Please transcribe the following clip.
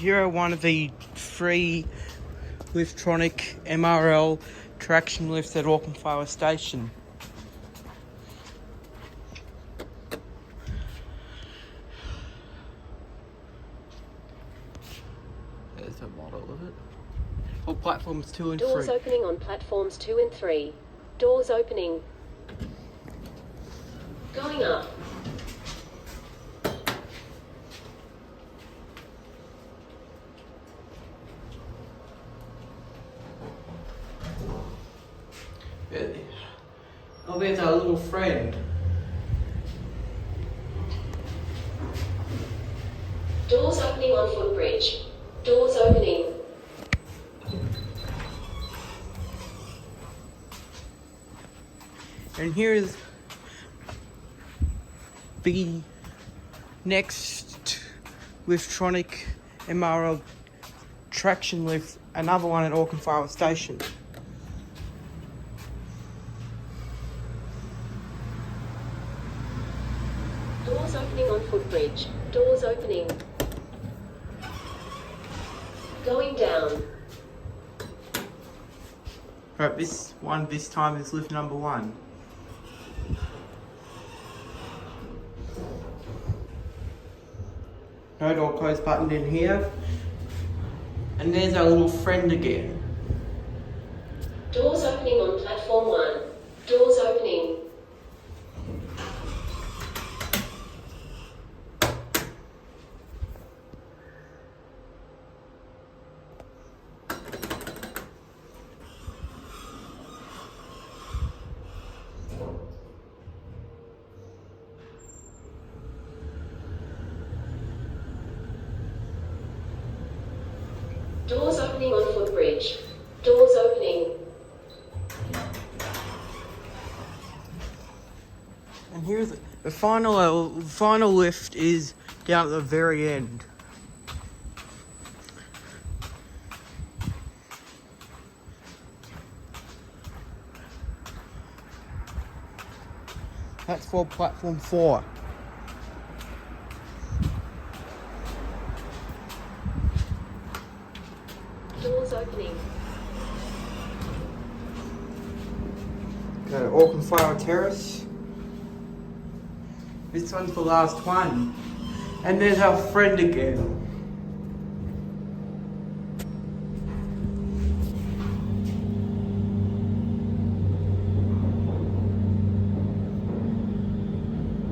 Here are one of the free Liftronic MRL Traction lifts at Auchenflower station. There's a model of it. For platforms 2 and 3. Doors opening on platforms 2 and 3. Doors opening. Going up. Oh, there's our little friend. Doors opening on Footbridge. Doors opening. And here's the next Liftronic MRL Traction lift, another one at Auchenflower station. Doors opening on Footbridge. Doors opening. Going down. Right, this time is lift number 1. No door close button in here. And there's our little friend again. Doors opening on platform 1. Doors opening. Doors opening on Footbridge. Doors opening. And here's the final lift is down at the very end. That's for platform 4. Doors opening. Go to Auchenflower Terrace. This one's the last one. And there's our friend again.